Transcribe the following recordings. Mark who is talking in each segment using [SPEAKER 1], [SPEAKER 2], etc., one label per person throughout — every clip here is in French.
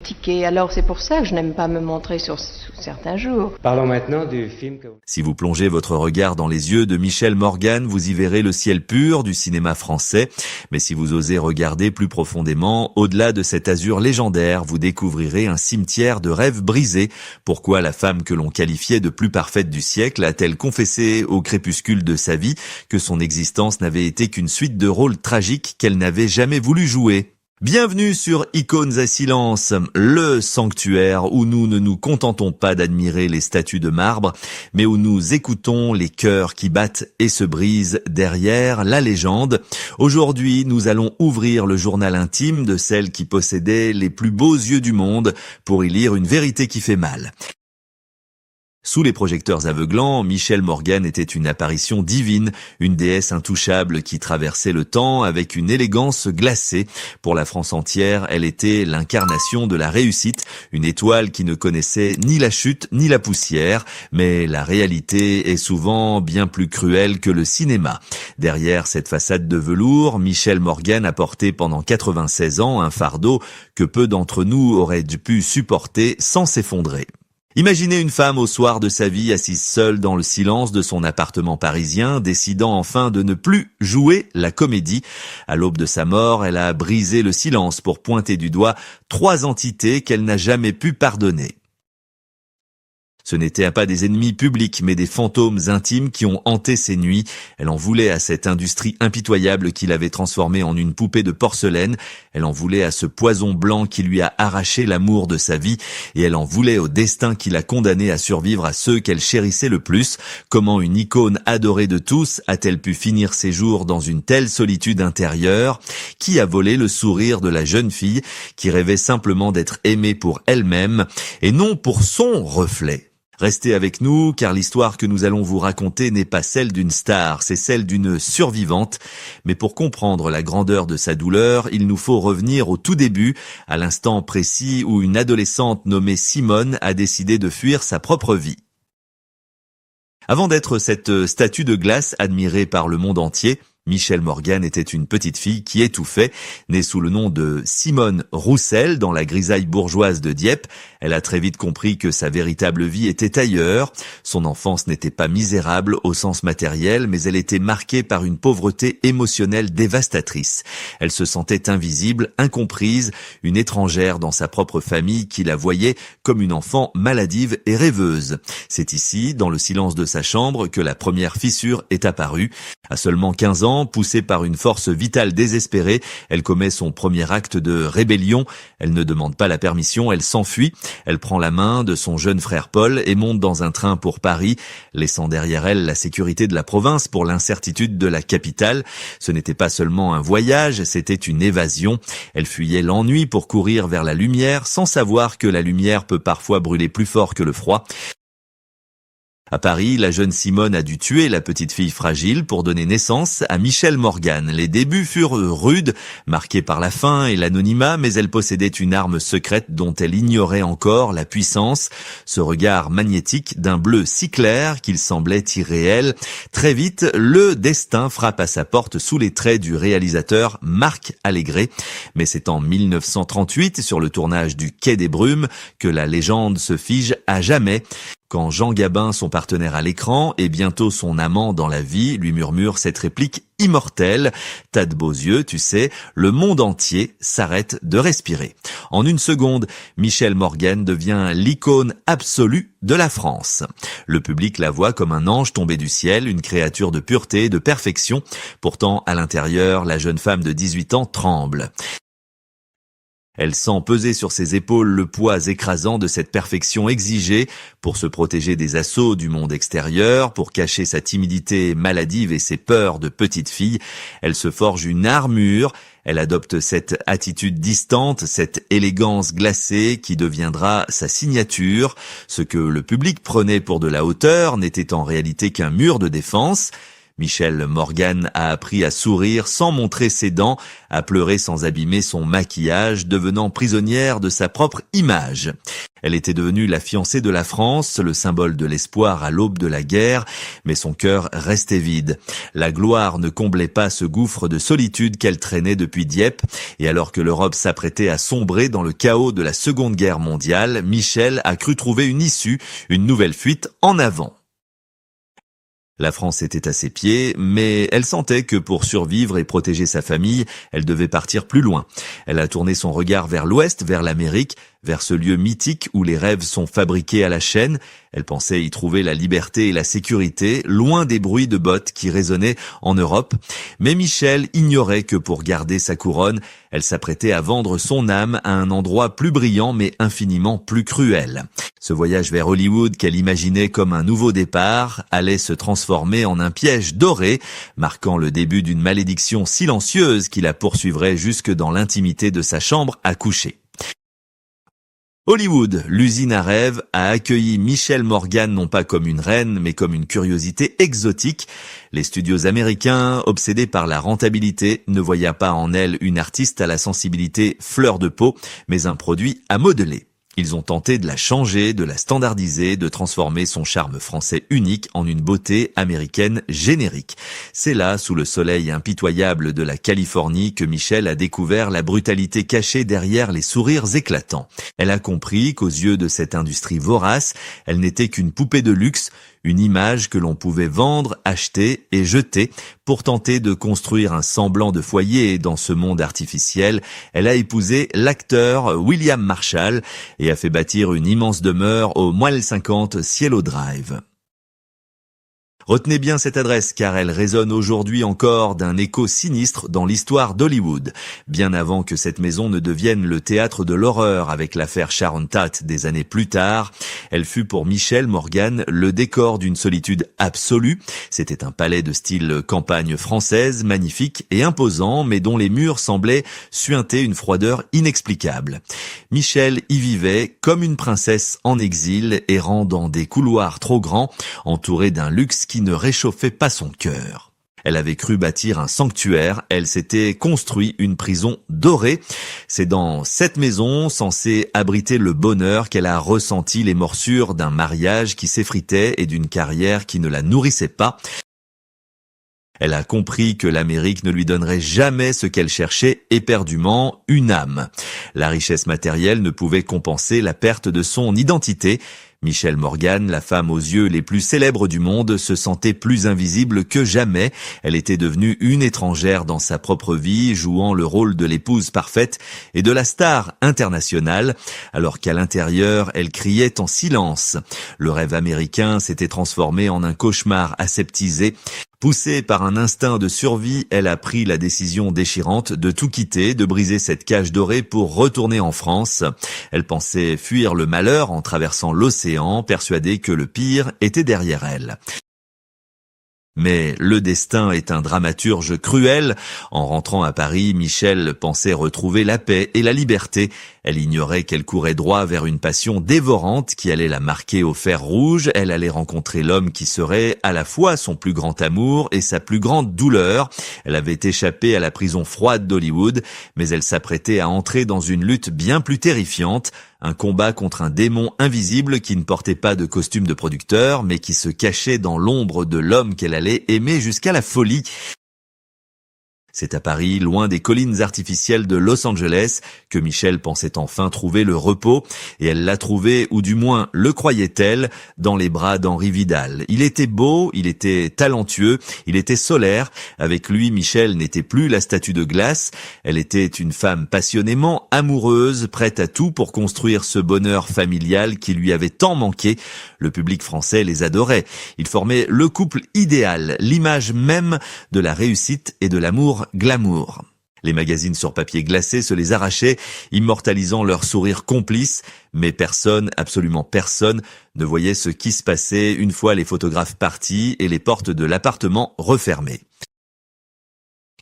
[SPEAKER 1] Alors c'est pour ça que je n'aime pas me montrer sur certains jours.
[SPEAKER 2] Parlons maintenant du film que...
[SPEAKER 3] Si vous plongez votre regard dans les yeux de Michel Morgan, vous y verrez le ciel pur du cinéma français. Mais si vous osez regarder plus profondément, au-delà de cet azur légendaire, vous découvrirez un cimetière de rêves brisés. Pourquoi la femme que l'on qualifiait de plus parfaite du siècle a-t-elle confessé au crépuscule de sa vie que son existence n'avait été qu'une suite de rôles tragiques qu'elle n'avait jamais voulu jouer ? Bienvenue sur Icônes à silence, le sanctuaire où nous ne nous contentons pas d'admirer les statues de marbre, mais où nous écoutons les cœurs qui battent et se brisent derrière la légende. Aujourd'hui, nous allons ouvrir le journal intime de celle qui possédait les plus beaux yeux du monde pour y lire une vérité qui fait mal. Sous les projecteurs aveuglants, Michel Morgan était une apparition divine, une déesse intouchable qui traversait le temps avec une élégance glacée. Pour la France entière, elle était l'incarnation de la réussite, une étoile qui ne connaissait ni la chute ni la poussière. Mais la réalité est souvent bien plus cruelle que le cinéma. Derrière cette façade de velours, Michel Morgan a porté pendant 96 ans un fardeau que peu d'entre nous auraient pu supporter sans s'effondrer. Imaginez une femme au soir de sa vie assise seule dans le silence de son appartement parisien, décidant enfin de ne plus jouer la comédie. À l'aube de sa mort, elle a brisé le silence pour pointer du doigt 3 entités qu'elle n'a jamais pu pardonner. Ce n'étaient pas des ennemis publics, mais des fantômes intimes qui ont hanté ses nuits. Elle en voulait à cette industrie impitoyable qui l'avait transformée en une poupée de porcelaine. Elle en voulait à ce poison blanc qui lui a arraché l'amour de sa vie. Et elle en voulait au destin qui l'a condamnée à survivre à ceux qu'elle chérissait le plus. Comment une icône adorée de tous a-t-elle pu finir ses jours dans une telle solitude intérieure ? Qui a volé le sourire de la jeune fille qui rêvait simplement d'être aimée pour elle-même et non pour son reflet ? Restez avec nous, car l'histoire que nous allons vous raconter n'est pas celle d'une star, c'est celle d'une survivante. Mais pour comprendre la grandeur de sa douleur, il nous faut revenir au tout début, à l'instant précis où une adolescente nommée Simone a décidé de fuir sa propre vie. Avant d'être cette statue de glace admirée par le monde entier, Michel Morgan était une petite fille qui étouffait. Née sous le nom de Simone Roussel dans la grisaille bourgeoise de Dieppe, elle a très vite compris que sa véritable vie était ailleurs. Son enfance n'était pas misérable au sens matériel, mais elle était marquée par une pauvreté émotionnelle dévastatrice. Elle se sentait invisible, incomprise, une étrangère dans sa propre famille qui la voyait comme une enfant maladive et rêveuse. C'est ici, dans le silence de sa chambre, que la première fissure est apparue. À seulement 15 ans, poussée par une force vitale désespérée, elle commet son premier acte de rébellion. Elle ne demande pas la permission, elle s'enfuit. Elle prend la main de son jeune frère Paul et monte dans un train pour Paris, laissant derrière elle la sécurité de la province pour l'incertitude de la capitale. Ce n'était pas seulement un voyage, c'était une évasion. Elle fuyait l'ennui pour courir vers la lumière, sans savoir que la lumière peut parfois brûler plus fort que le froid. À Paris, la jeune Simone a dû tuer la petite fille fragile pour donner naissance à Michel Morgan. Les débuts furent rudes, marqués par la faim et l'anonymat, mais elle possédait une arme secrète dont elle ignorait encore la puissance, ce regard magnétique d'un bleu si clair qu'il semblait irréel. Très vite, le destin frappe à sa porte sous les traits du réalisateur Marc Allégret. Mais c'est en 1938, sur le tournage du Quai des Brumes, que la légende se fige à jamais. Quand Jean Gabin, son partenaire à l'écran, et bientôt son amant dans la vie, lui murmure cette réplique immortelle. « T'as de beaux yeux, tu sais, le monde entier s'arrête de respirer ». En une seconde, Michel Morgan devient l'icône absolue de la France. Le public la voit comme un ange tombé du ciel, une créature de pureté et de perfection. Pourtant, à l'intérieur, la jeune femme de 18 ans tremble. Elle sent peser sur ses épaules le poids écrasant de cette perfection exigée pour se protéger des assauts du monde extérieur, pour cacher sa timidité maladive et ses peurs de petite fille. Elle se forge une armure. Elle adopte cette attitude distante, cette élégance glacée qui deviendra sa signature. Ce que le public prenait pour de la hauteur n'était en réalité qu'un mur de défense. Michèle Morgan a appris à sourire sans montrer ses dents, à pleurer sans abîmer son maquillage, devenant prisonnière de sa propre image. Elle était devenue la fiancée de la France, le symbole de l'espoir à l'aube de la guerre, mais son cœur restait vide. La gloire ne comblait pas ce gouffre de solitude qu'elle traînait depuis Dieppe, et alors que l'Europe s'apprêtait à sombrer dans le chaos de la Seconde Guerre mondiale, Michèle a cru trouver une issue, une nouvelle fuite en avant. La France était à ses pieds, mais elle sentait que pour survivre et protéger sa famille, elle devait partir plus loin. Elle a tourné son regard vers l'Ouest, vers l'Amérique, vers ce lieu mythique où les rêves sont fabriqués à la chaîne. Elle pensait y trouver la liberté et la sécurité, loin des bruits de bottes qui résonnaient en Europe. Mais Michèle ignorait que pour garder sa couronne, elle s'apprêtait à vendre son âme à un endroit plus brillant mais infiniment plus cruel. Ce voyage vers Hollywood qu'elle imaginait comme un nouveau départ allait se transformer en un piège doré, marquant le début d'une malédiction silencieuse qui la poursuivrait jusque dans l'intimité de sa chambre à coucher. Hollywood, l'usine à rêves, a accueilli Michèle Morgan non pas comme une reine, mais comme une curiosité exotique. Les studios américains, obsédés par la rentabilité, ne voyaient pas en elle une artiste à la sensibilité fleur de peau, mais un produit à modeler. Ils ont tenté de la changer, de la standardiser, de transformer son charme français unique en une beauté américaine générique. C'est là, sous le soleil impitoyable de la Californie, que Michèle a découvert la brutalité cachée derrière les sourires éclatants. Elle a compris qu'aux yeux de cette industrie vorace, elle n'était qu'une poupée de luxe, une image que l'on pouvait vendre, acheter et jeter pour tenter de construire un semblant de foyer dans ce monde artificiel. Elle a épousé l'acteur William Marshall et a fait bâtir une immense demeure au Moelle 50 Cielo Drive. Retenez bien cette adresse car elle résonne aujourd'hui encore d'un écho sinistre dans l'histoire d'Hollywood. Bien avant que cette maison ne devienne le théâtre de l'horreur avec l'affaire Sharon Tate des années plus tard, elle fut pour Michèle Morgan le décor d'une solitude absolue. C'était un palais de style campagne française, magnifique et imposant, mais dont les murs semblaient suinter une froideur inexplicable. Michèle y vivait comme une princesse en exil, errant dans des couloirs trop grands, entourée d'un luxe qui ne réchauffait pas son cœur. Elle avait cru bâtir un sanctuaire, elle s'était construit une prison dorée. C'est dans cette maison, censée abriter le bonheur, qu'elle a ressenti les morsures d'un mariage qui s'effritait et d'une carrière qui ne la nourrissait pas. Elle a compris que l'Amérique ne lui donnerait jamais ce qu'elle cherchait éperdument, une âme. La richesse matérielle ne pouvait compenser la perte de son identité. Michèle Morgan, la femme aux yeux les plus célèbres du monde, se sentait plus invisible que jamais. Elle était devenue une étrangère dans sa propre vie, jouant le rôle de l'épouse parfaite et de la star internationale, alors qu'à l'intérieur, elle criait en silence. Le rêve américain s'était transformé en un cauchemar aseptisé. Poussée par un instinct de survie, elle a pris la décision déchirante de tout quitter, de briser cette cage dorée pour retourner en France. Elle pensait fuir le malheur en traversant l'océan, persuadée que le pire était derrière elle. Mais le destin est un dramaturge cruel. En rentrant à Paris, Michèle pensait retrouver la paix et la liberté. Elle ignorait qu'elle courait droit vers une passion dévorante qui allait la marquer au fer rouge. Elle allait rencontrer l'homme qui serait à la fois son plus grand amour et sa plus grande douleur. Elle avait échappé à la prison froide d'Hollywood, mais elle s'apprêtait à entrer dans une lutte bien plus terrifiante. Un combat contre un démon invisible qui ne portait pas de costume de producteur, mais qui se cachait dans l'ombre de l'homme qu'elle allait aimer jusqu'à la folie. C'est à Paris, loin des collines artificielles de Los Angeles, que Michèle pensait enfin trouver le repos, et elle l'a trouvé, ou du moins le croyait-elle, dans les bras d'Henri Vidal. Il était beau, il était talentueux, il était solaire. Avec lui, Michèle n'était plus la statue de glace. Elle était une femme passionnément amoureuse, prête à tout pour construire ce bonheur familial qui lui avait tant manqué. Le public français les adorait. Ils formaient le couple idéal, l'image même de la réussite et de l'amour glamour. Les magazines sur papier glacé se les arrachaient, immortalisant leur sourire complice, mais personne, absolument personne, ne voyait ce qui se passait une fois les photographes partis et les portes de l'appartement refermées.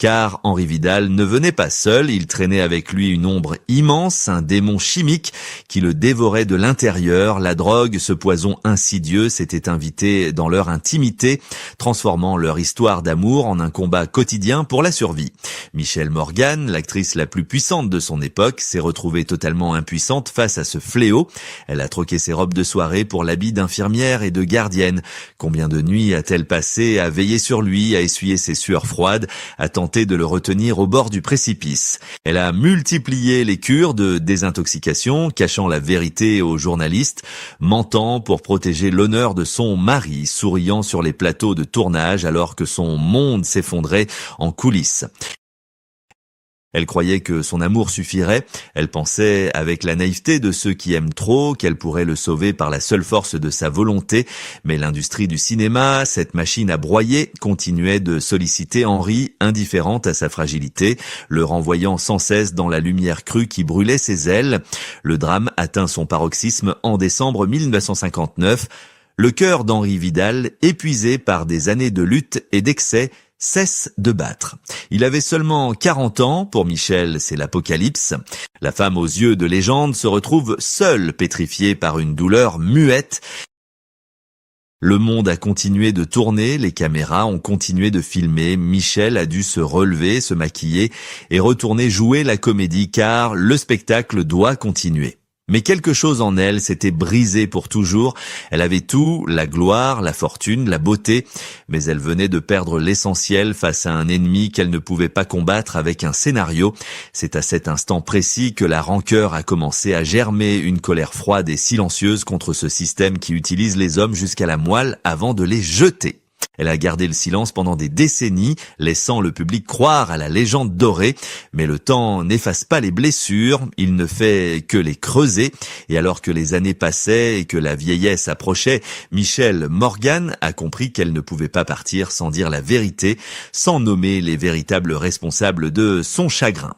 [SPEAKER 3] car Henri Vidal ne venait pas seul, il traînait avec lui une ombre immense, un démon chimique qui le dévorait de l'intérieur. La drogue, ce poison insidieux, s'était invité dans leur intimité, transformant leur histoire d'amour en un combat quotidien pour la survie. Michèle Morgan, l'actrice la plus puissante de son époque, s'est retrouvée totalement impuissante face à ce fléau. Elle a troqué ses robes de soirée pour l'habit d'infirmière et de gardienne. Combien de nuits a-t-elle passé à veiller sur lui, à essuyer ses sueurs froides, à tenter de le retenir au bord du précipice. Elle a multiplié les cures de désintoxication, cachant la vérité aux journalistes, mentant pour protéger l'honneur de son mari, souriant sur les plateaux de tournage alors que son monde s'effondrait en coulisses. Elle croyait que son amour suffirait, elle pensait avec la naïveté de ceux qui aiment trop qu'elle pourrait le sauver par la seule force de sa volonté, mais l'industrie du cinéma, cette machine à broyer, continuait de solliciter Henri, indifférente à sa fragilité, le renvoyant sans cesse dans la lumière crue qui brûlait ses ailes. Le drame atteint son paroxysme en décembre 1959. Le cœur d'Henri Vidal, épuisé par des années de lutte et d'excès, cesse de battre. Il avait seulement 40 ans, pour Michèle c'est l'apocalypse. La femme aux yeux de légende se retrouve seule, pétrifiée par une douleur muette. Le monde a continué de tourner, les caméras ont continué de filmer, Michèle a dû se relever, se maquiller et retourner jouer la comédie car le spectacle doit continuer. Mais quelque chose en elle s'était brisé pour toujours. Elle avait tout, la gloire, la fortune, la beauté, mais elle venait de perdre l'essentiel face à un ennemi qu'elle ne pouvait pas combattre avec un scénario. C'est à cet instant précis que la rancœur a commencé à germer, une colère froide et silencieuse contre ce système qui utilise les hommes jusqu'à la moelle avant de les jeter. Elle a gardé le silence pendant des décennies, laissant le public croire à la légende dorée. Mais le temps n'efface pas les blessures, il ne fait que les creuser. Et alors que les années passaient et que la vieillesse approchait, Michèle Morgan a compris qu'elle ne pouvait pas partir sans dire la vérité, sans nommer les véritables responsables de son chagrin.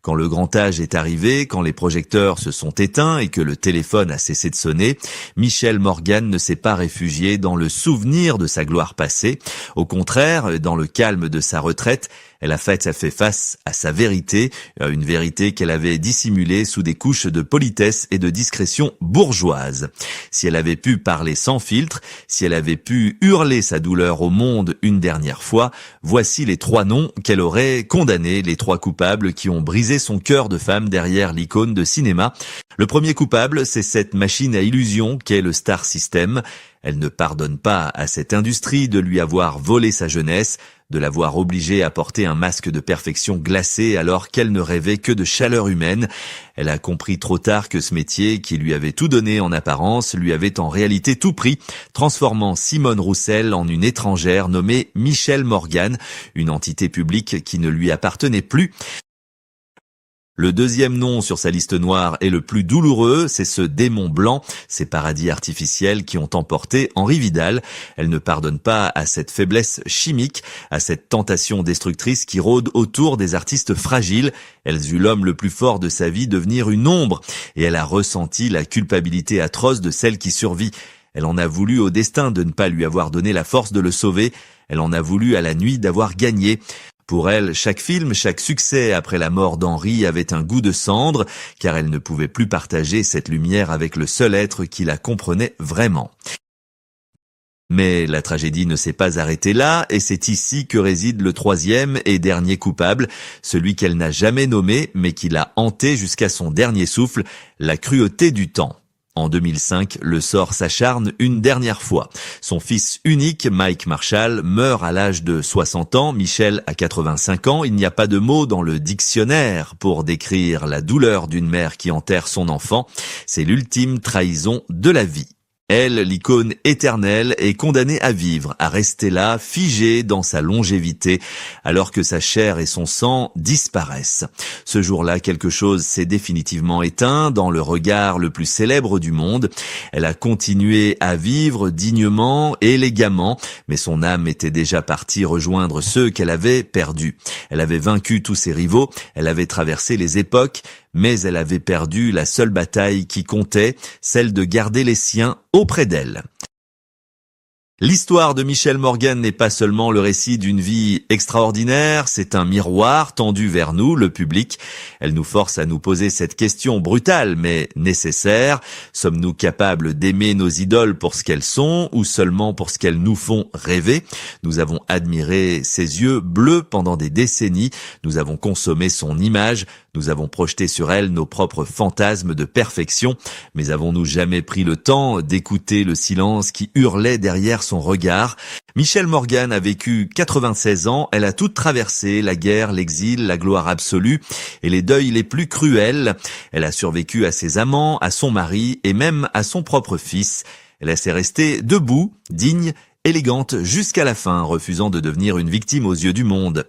[SPEAKER 3] Quand le grand âge est arrivé, quand les projecteurs se sont éteints et que le téléphone a cessé de sonner, Michèle Morgan ne s'est pas réfugiée dans le souvenir de sa gloire passée. Au contraire, dans le calme de sa retraite, elle a fait face à sa vérité, une vérité qu'elle avait dissimulée sous des couches de politesse et de discrétion bourgeoise. Si elle avait pu parler sans filtre, si elle avait pu hurler sa douleur au monde une dernière fois, voici les 3 noms qu'elle aurait condamnés, les 3 coupables qui ont brisé son cœur de femme derrière l'icône de cinéma. Le premier coupable, c'est cette machine à illusion qu'est le Star System. Elle ne pardonne pas à cette industrie de lui avoir volé sa jeunesse, de l'avoir obligée à porter un masque de perfection glacé alors qu'elle ne rêvait que de chaleur humaine. Elle a compris trop tard que ce métier, qui lui avait tout donné en apparence, lui avait en réalité tout pris, transformant Simone Roussel en une étrangère nommée Michèle Morgan, une entité publique qui ne lui appartenait plus. Le deuxième nom sur sa liste noire est le plus douloureux, c'est ce démon blanc, ces paradis artificiels qui ont emporté Henri Vidal. Elle ne pardonne pas à cette faiblesse chimique, à cette tentation destructrice qui rôde autour des artistes fragiles. Elle a vu l'homme le plus fort de sa vie devenir une ombre, et elle a ressenti la culpabilité atroce de celle qui survit. Elle en a voulu au destin de ne pas lui avoir donné la force de le sauver. Elle en a voulu à la nuit d'avoir gagné. Pour elle, chaque film, chaque succès après la mort d'Henri avait un goût de cendre, car elle ne pouvait plus partager cette lumière avec le seul être qui la comprenait vraiment. Mais la tragédie ne s'est pas arrêtée là, et c'est ici que réside le 3e et dernier coupable, celui qu'elle n'a jamais nommé, mais qui l'a hanté jusqu'à son dernier souffle, la cruauté du temps. En 2005, le sort s'acharne une dernière fois. Son fils unique, Mike Marshall, meurt à l'âge de 60 ans, Michèle à 85 ans. Il n'y a pas de mots dans le dictionnaire pour décrire la douleur d'une mère qui enterre son enfant. C'est l'ultime trahison de la vie. Elle, l'icône éternelle, est condamnée à vivre, à rester là, figée dans sa longévité, alors que sa chair et son sang disparaissent. Ce jour-là, quelque chose s'est définitivement éteint dans le regard le plus célèbre du monde. Elle a continué à vivre dignement, élégamment, mais son âme était déjà partie rejoindre ceux qu'elle avait perdus. Elle avait vaincu tous ses rivaux, elle avait traversé les époques, mais elle avait perdu la seule bataille qui comptait, celle de garder les siens auprès d'elle. L'histoire de Michel Morgan n'est pas seulement le récit d'une vie extraordinaire, c'est un miroir tendu vers nous, le public. Elle nous force à nous poser cette question brutale mais nécessaire. Sommes-nous capables d'aimer nos idoles pour ce qu'elles sont ou seulement pour ce qu'elles nous font rêver? Nous avons admiré ses yeux bleus pendant des décennies, nous avons consommé son image, nous avons projeté sur elle nos propres fantasmes de perfection, mais avons-nous jamais pris le temps d'écouter le silence qui hurlait derrière son regard? Michel Morgan a vécu 96 ans, elle a tout traversé, la guerre, l'exil, la gloire absolue et les deuils les plus cruels. Elle a survécu à ses amants, à son mari et même à son propre fils. Elle s'est restée debout, digne, élégante jusqu'à la fin, refusant de devenir une victime aux yeux du monde.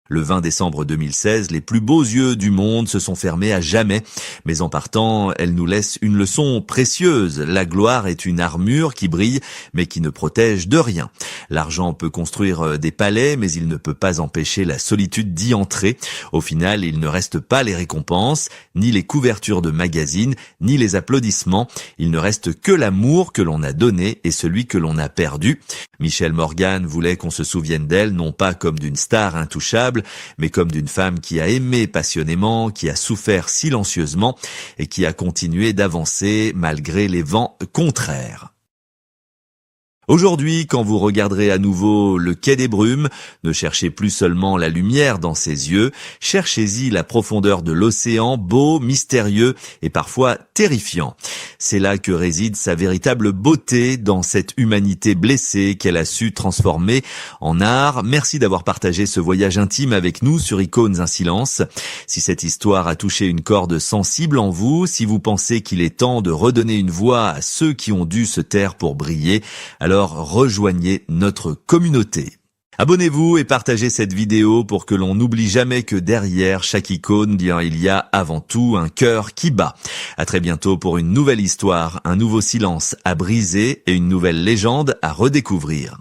[SPEAKER 3] Le 20 décembre 2016, les plus beaux yeux du monde se sont fermés à jamais. Mais en partant, elle nous laisse une leçon précieuse. La gloire est une armure qui brille, mais qui ne protège de rien. L'argent peut construire des palais, mais il ne peut pas empêcher la solitude d'y entrer. Au final, il ne reste pas les récompenses, ni les couvertures de magazines, ni les applaudissements. Il ne reste que l'amour que l'on a donné et celui que l'on a perdu. Michel Morgan voulait qu'on se souvienne d'elle, non pas comme d'une star intouchable, mais comme d'une femme qui a aimé passionnément, qui a souffert silencieusement et qui a continué d'avancer malgré les vents contraires. Aujourd'hui, quand vous regarderez à nouveau le Quai des Brumes, ne cherchez plus seulement la lumière dans ses yeux, cherchez-y la profondeur de l'océan, beau, mystérieux et parfois terrifiant. C'est là que réside sa véritable beauté, dans cette humanité blessée qu'elle a su transformer en art. Merci d'avoir partagé ce voyage intime avec nous sur Icônes un silence. Si cette histoire a touché une corde sensible en vous, si vous pensez qu'il est temps de redonner une voix à ceux qui ont dû se taire pour briller, alors rejoignez notre communauté. Abonnez-vous et partagez cette vidéo pour que l'on n'oublie jamais que derrière chaque icône, il y a avant tout un cœur qui bat. À très bientôt pour une nouvelle histoire, un nouveau silence à briser et une nouvelle légende à redécouvrir.